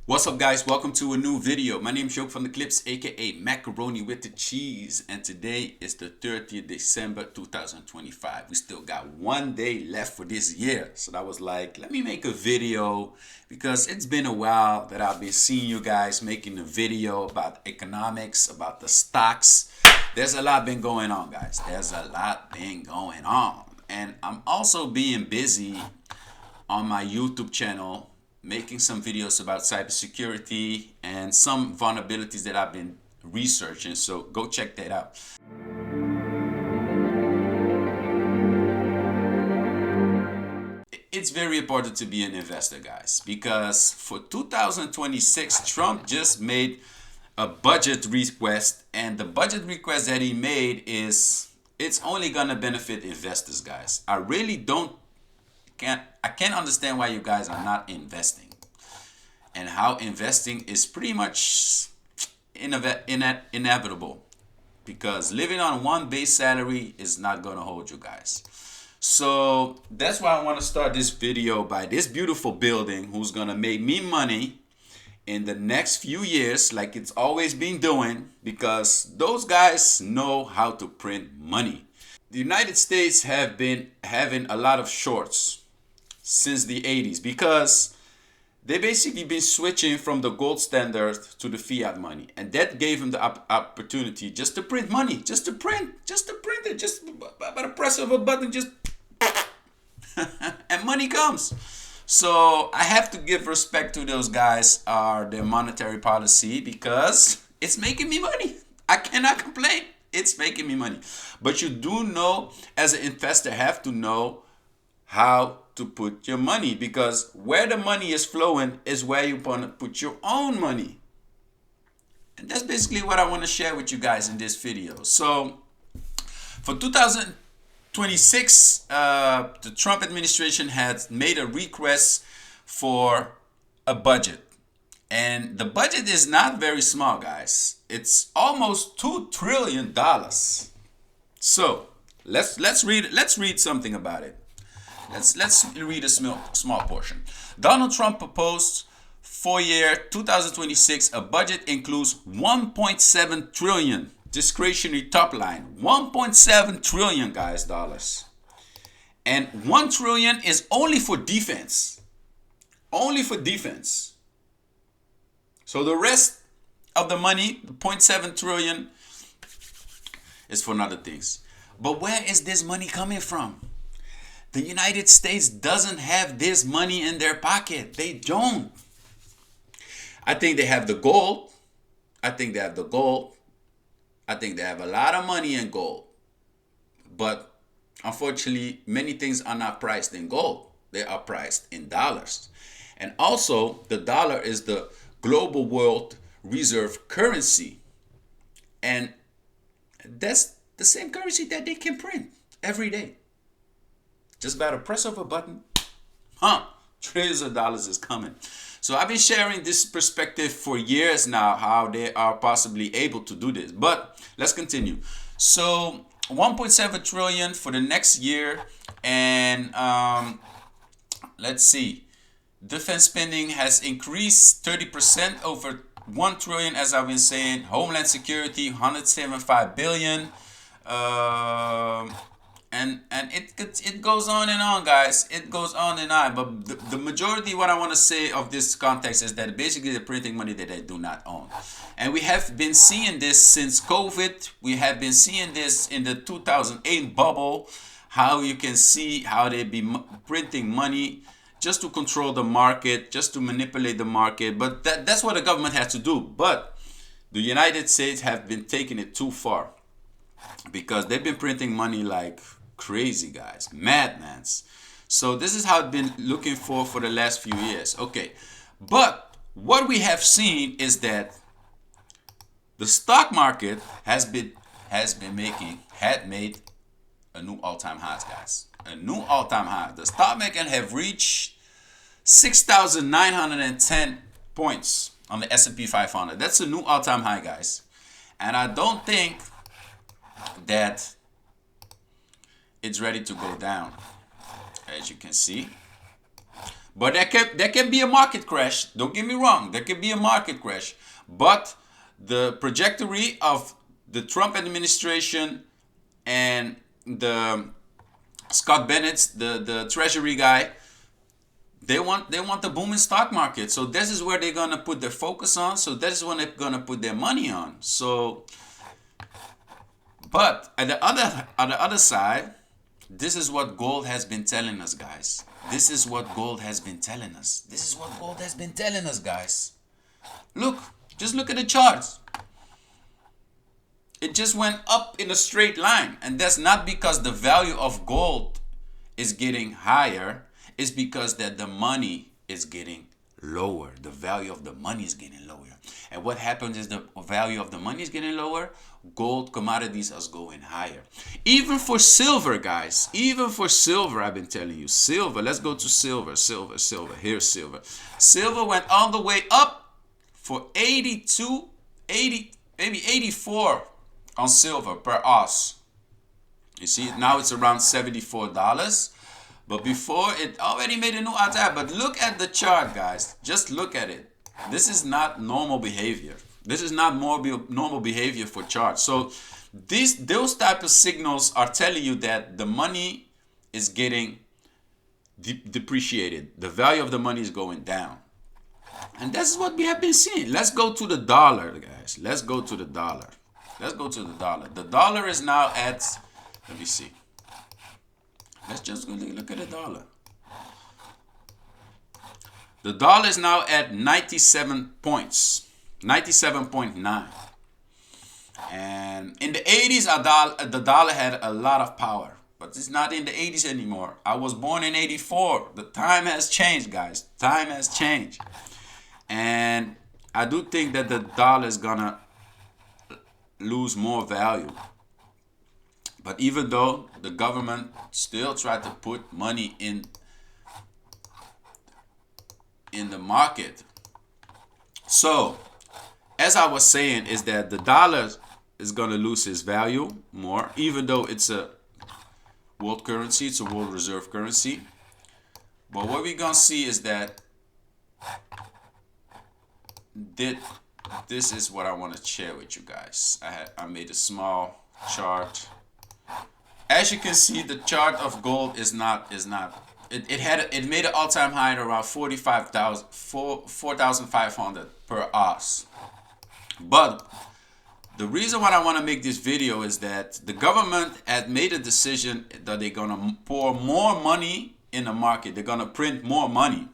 What's up, guys? Welcome to a new video. My name is Joop from the Clips, aka Macaroni with the Cheese, and today is the 30th December 2025. We still got one day left for this year, so I was like, let me make a video because it's been a while that I've been seeing you guys making a video about economics, about the stocks. There's a lot been going on, guys. There's a lot been going on, and I'm also being busy on my YouTube channel making some videos about cybersecurity and some vulnerabilities that I've been researching. So go check that out. It's very important to be an investor, guys, because for 2026, Trump just made a budget request, and the budget request that he made it's only gonna benefit investors, guys. I can't understand why you guys are not investing, and how investing is pretty much inevitable, because living on one base salary is not gonna hold you guys. So that's why I want to start this video by this beautiful building who's gonna make me money in the next few years, like it's always been doing, because those guys know how to print money. The United States have been having a lot of shorts since the 80s, because they basically been switching from the gold standard to the fiat money, and that gave them the opportunity just to print money, just to print it, just by the press of a button, just and money comes. So I have to give respect to those guys, their monetary policy, because it's making me money. I cannot complain. It's making me money. But you do know, as an investor, have to know how to put your money, because where the money is flowing is where you want to put your own money. And that's basically what I want to share with you guys in this video. So for 2026, the Trump administration has made a request for a budget. And the budget is not very small, guys. It's almost $2 trillion. So let's read something about it. Let's read a small portion. Donald Trump proposed for year 2026 a budget includes 1.7 trillion discretionary top line. 1.7 trillion, guys, dollars. And 1 trillion is only for defense. Only for defense. So the rest of the money, the 0.7 trillion, is for other things. But where is this money coming from? The United States doesn't have this money in their pocket. They don't. I think they have the gold. I think they have a lot of money in gold. But unfortunately, many things are not priced in gold. They are priced in dollars. And also, the dollar is the global world reserve currency. And that's the same currency that they can print every day. Just by the press of a button, trillions of dollars is coming. So I've been sharing this perspective for years now, how they are possibly able to do this. But let's continue. So 1.7 trillion for the next year. And let's see. Defense spending has increased 30% over 1 trillion, as I've been saying. Homeland security, 175 billion. And it goes on and on, guys. It goes on and on. But the majority, what I want to say of this context, is that basically they're printing money that they do not own. And we have been seeing this since COVID. We have been seeing this in the 2008 bubble, how you can see how they be printing money just to control the market, just to manipulate the market. But that's what the government has to do. But the United States have been taking it too far, because they've been printing money like crazy, guys, madmans. So this is how it's been looking for the last few years. Okay, but what we have seen is that the stock market had made a new all-time high, guys. A new all-time high. The stock market have reached 6,910 points on the S&P 500. That's a new all-time high, guys. And I don't think that it's ready to go down, as you can see. But there can be a market crash. Don't get me wrong. There can be a market crash. But the trajectory of the Trump administration and the Scott Bennett, the Treasury guy, they want the booming stock market. So this is where they're gonna put their focus on. So this is when they're gonna put their money on. So, but at the other side, this is what gold has been telling us, guys. This is what gold has been telling us. This is what gold has been telling us, guys. Look, just look at the charts. It just went up in a straight line. And that's not because the value of gold is getting higher. It's because that the money is getting lower. The value of the money is getting lower. And what happens is the value of the money is getting lower. Gold commodities are going higher. Even for silver, guys. Even for silver, I've been telling you. Silver, let's go to silver. Silver. Here's silver. Silver went all the way up for 82, 80, maybe 84 on silver per ounce. You see, now it's around $74. But before, it already made a new high. But look at the chart, guys. Just look at it. This is not normal behavior. This is not normal behavior for charts. So those type of signals are telling you that the money is getting depreciated. The value of the money is going down. And that's what we have been seeing. Let's go to the dollar, guys. Let's go to the dollar. Let's go to the dollar. The dollar is now at, let me see. Let's just go look at the dollar. The dollar is now at 97 points, 97.9. And in the 80s, the dollar had a lot of power. But it's not in the 80s anymore. I was born in 84. The time has changed, guys. Time has changed. And I do think that the dollar is going to lose more value. But even though the government still tried to put money in the market. So, as I was saying, is that the dollar is going to lose its value more, even though it's a world currency, it's a world reserve currency. But what we're going to see is that this is what I want to share with you guys. I made a small chart. As you can see, the chart of gold is not it made an all-time high at around 4,500 per ounce. But the reason why I want to make this video is that the government had made a decision that they're gonna pour more money in the market. They're gonna print more money.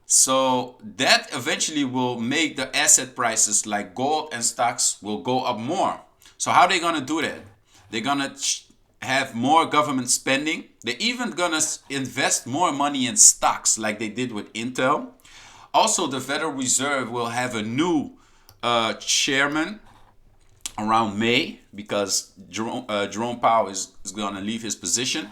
So that eventually will make the asset prices like gold and stocks will go up more. So how are they gonna do that? They're gonna have more government spending. They're even gonna invest more money in stocks like they did with Intel. Also, the Federal Reserve will have a new chairman around May because Jerome Powell is gonna leave his position.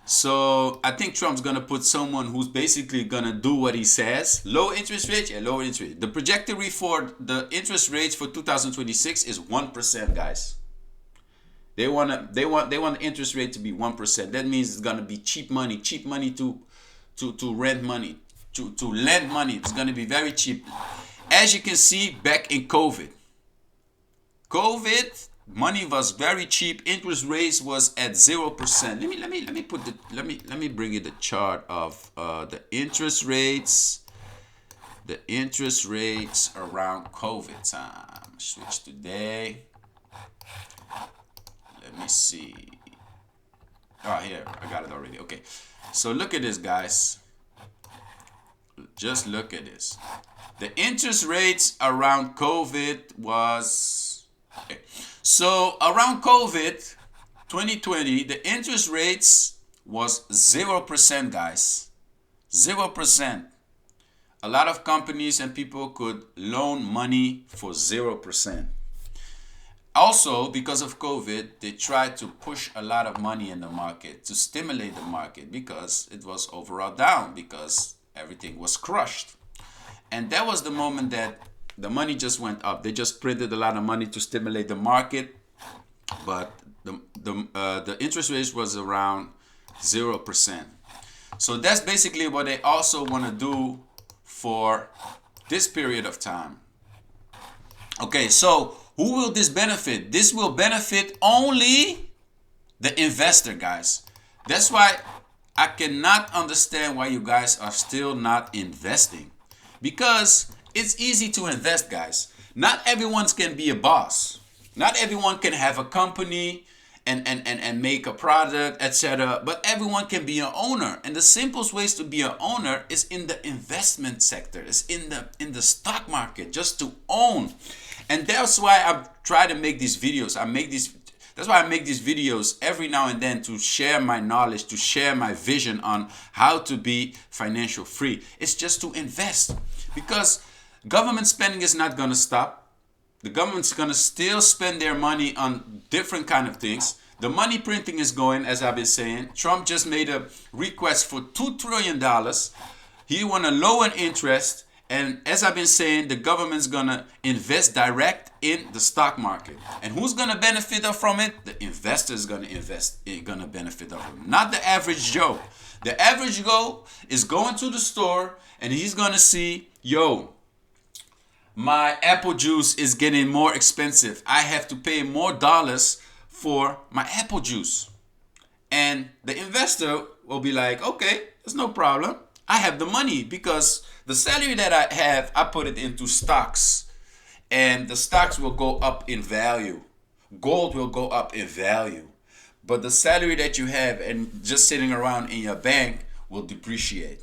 So I think Trump's gonna put someone who's basically gonna do what he says. Low interest rates, yeah, low interest rate. The trajectory for the interest rates for 2026 is 1%, guys. They want the interest rate to be 1%. That means it's gonna be cheap money to rent money, to lend money. It's gonna be very cheap. As you can see, back in COVID, money was very cheap. Interest rates was at 0%. Let me bring you the chart of the interest rates. The interest rates around COVID time. Switch today. Let me see. Oh, here, I got it already. Okay. So look at this, guys. Just look at this. The interest rates around COVID was... Okay. So around COVID, 2020, the interest rates was 0%, guys. 0%. A lot of companies and people could loan money for 0%. Also, because of COVID, they tried to push a lot of money in the market to stimulate the market because it was overall down because everything was crushed. And that was the moment that the money just went up. They just printed a lot of money to stimulate the market, but the interest rate was around 0%. So that's basically what they also want to do for this period of time. Okay, so who will this benefit? This will benefit only the investor, guys. That's why I cannot understand why you guys are still not investing. Because it's easy to invest, guys. Not everyone can be a boss. Not everyone can have a company and make a product, etc. But everyone can be an owner. And the simplest ways to be an owner is in the investment sector. It's in the stock market, just to own. And that's why I try to make these videos. That's why I make these videos every now and then, to share my knowledge, to share my vision on how to be financial free. It's just to invest, because government spending is not going to stop. The government's going to still spend their money on different kind of things. The money printing is going, as I've been saying. Trump just made a request for $2 trillion. He want to lower interest. And as I've been saying, the government's going to invest direct in the stock market. And who's going to benefit from it? The investor's going to benefit from it. Not the average Joe. The average Joe is going to the store and he's going to see, yo, my apple juice is getting more expensive. I have to pay more dollars for my apple juice. And the investor will be like, okay, there's no problem. I have the money, because the salary that I have, I put it into stocks. And the stocks will go up in value. Gold will go up in value. But the salary that you have and just sitting around in your bank will depreciate.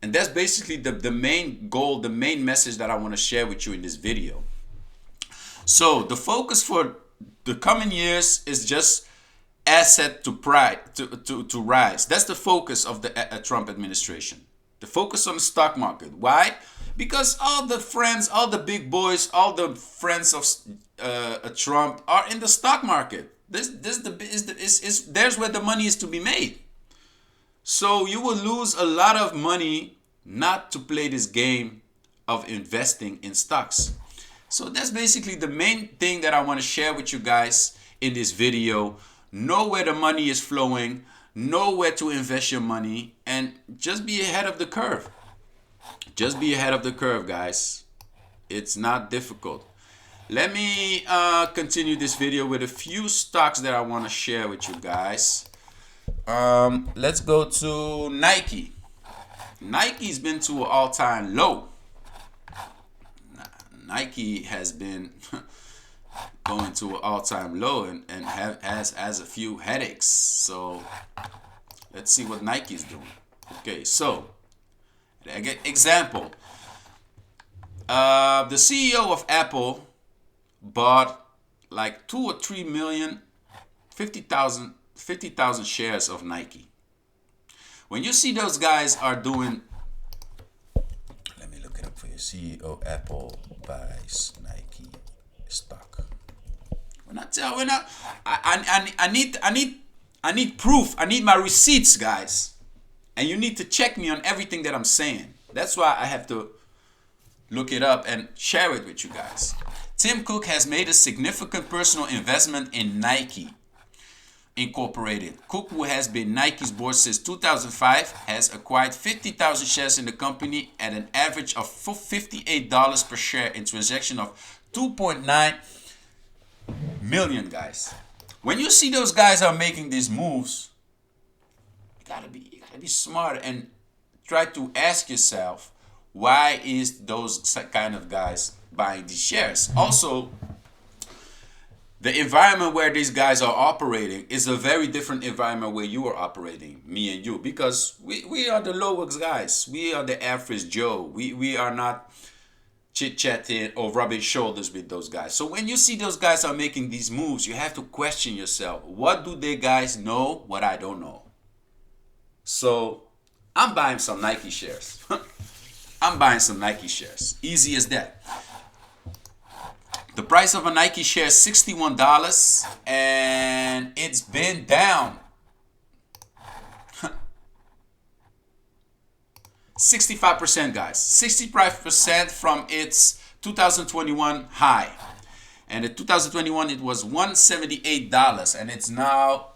And that's basically the main goal, the main message that I want to share with you in this video. So the focus for the coming years is just asset to rise. That's the focus of the Trump administration. The focus on the stock market. Why? Because all the friends, all the big boys, all the friends of Trump are in the stock market. There's where the money is to be made. So you will lose a lot of money not to play this game of investing in stocks. So that's basically the main thing that I want to share with you guys in this video. Know where the money is flowing, know where to invest your money, and just be ahead of the curve. Just be ahead of the curve, guys. It's not difficult. Let me continue this video with a few stocks that I want to share with you guys. Let's go to Nike. Nike's been to an all-time low. Nike has been going to an all-time low and has a few headaches. So let's see what Nike's doing. Okay, so example. The CEO of Apple bought like 2 or 3 million, 50,000 shares of Nike. When you see those guys are doing, let me look it up for you. CEO Apple buys Nike stock. I need proof. I need my receipts, guys. And you need to check me on everything that I'm saying. That's why I have to look it up and share it with you guys. Tim Cook has made a significant personal investment in Nike Incorporated. Cook, who has been Nike's board since 2005, has acquired 50,000 shares in the company at an average of $58 per share in transaction of 2.9 million, guys. When you see those guys are making these moves, you gotta be smart and try to ask yourself, why is those kind of guys buying these shares? Also, the environment where these guys are operating is a very different environment where you are operating, me and you, because we are the lowest guys. We are the average Joe. We are not chit-chatting or rubbing shoulders with those guys. So when you see those guys are making these moves, you have to question yourself. What do they guys know what I don't know? So I'm buying some Nike shares. I'm buying some Nike shares. Easy as that. The price of a Nike share is $61, and it's been down 65%, guys. 65% from its 2021 high. And in 2021 it was $178, and it's now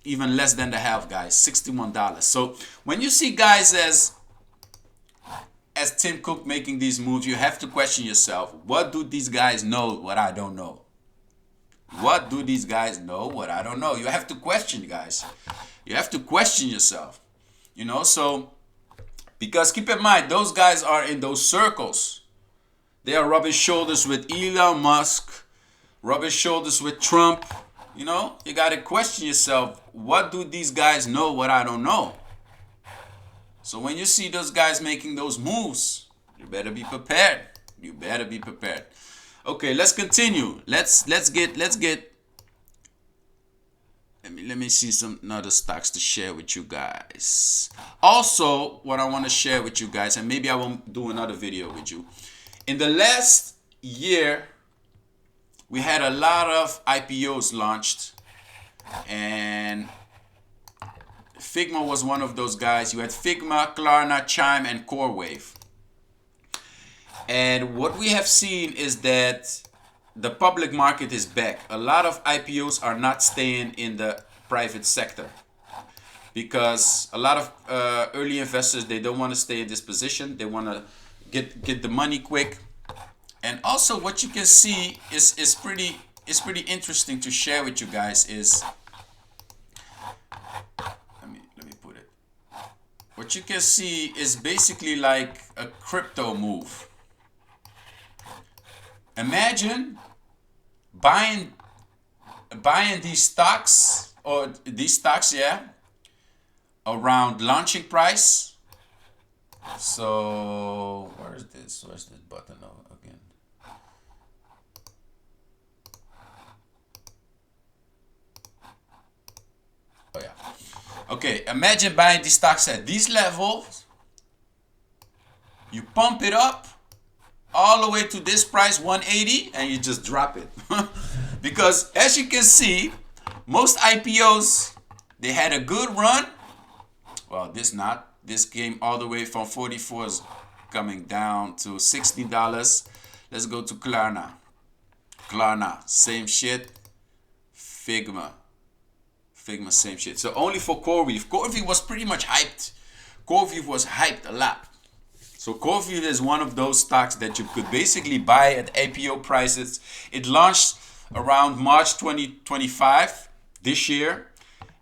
even less than the half, guys. $61. So when you see guys as Tim Cook making these moves, you have to question yourself. What do these guys know what I don't know? What do these guys know what I don't know? You have to question, guys. You have to question yourself. You know, so because keep in mind, those guys are in those circles. They are rubbing shoulders with Elon Musk, rubbing shoulders with Trump. You know, you got to question yourself. What do these guys know what I don't know? So when you see those guys making those moves, you better be prepared. You better be prepared. Okay, let's continue. Let's get let me see some other stocks to share with you guys. Also, what I want to share with you guys, and maybe I will do another video with you. In the last year, we had a lot of IPOs launched, and Figma was one of those guys. You had Figma, Klarna, Chime, and CoreWave. And what we have seen is that the public market is back. A lot of IPOs are not staying in the private sector because a lot of early investors, they don't want to stay in this position. They want to get the money quick. And also what you can see is pretty interesting to share with you guys is, let me put it. What you can see is basically like a crypto move. Imagine buying these stocks, yeah, around launching price. So where's this button again? Oh yeah. Okay, imagine buying these stocks at these levels. You pump it up all the way to this price, 180, and you just drop it. Because as you can see, most IPOs, they had a good run. Well, this came all the way from 44 coming down to $60. Let's go to Klarna. Klarna, same shit. Figma, same shit. So only for CoreWeave. CoreWeave was pretty much hyped. CoreWeave was hyped a lot. So CoreWeave is one of those stocks that you could basically buy at IPO prices. It launched around March 2025 this year,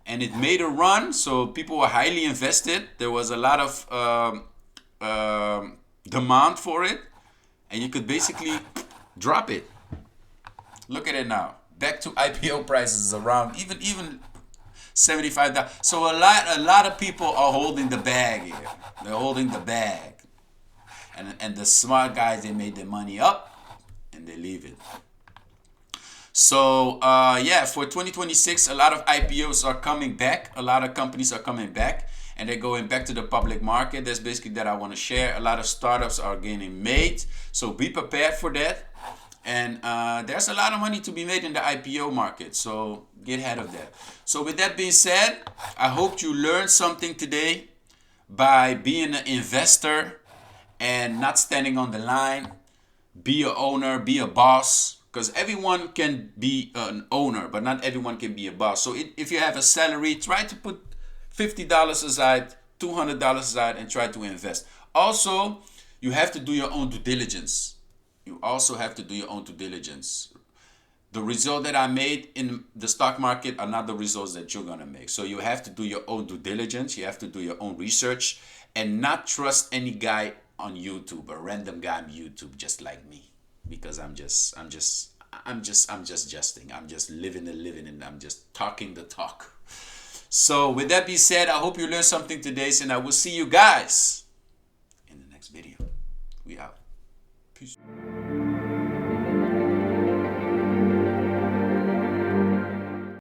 and it made a run. So people were highly invested. There was a lot of demand for it, and you could basically drop it. Look at it now. Back to IPO prices around even $75. So a lot of people are holding the bag here. They're holding the bag. And the smart guys, they made their money up and they leave it. So yeah, for 2026, a lot of IPOs are coming back. A lot of companies are coming back and they're going back to the public market. That's basically that I want to share. A lot of startups are getting made. So be prepared for that. And there's a lot of money to be made in the IPO market. So get ahead of that. So with that being said, I hope you learned something today by being an investor and not standing on the line. Be an owner, be a boss, because everyone can be an owner, but not everyone can be a boss. So if you have a salary, try to put $50 aside, $200 aside, and try to invest. Also, you have to do your own due diligence. You also have to do your own due diligence. The result that I made in the stock market are not the results that you're going to make. So you have to do your own due diligence. You have to do your own research and not trust any guy on YouTube, a random guy on YouTube just like me, because I'm just jesting. I'm just living the living and I'm just talking the talk. So with that being said, I hope you learned something today, and I will see you guys in the next video. We out. Peace.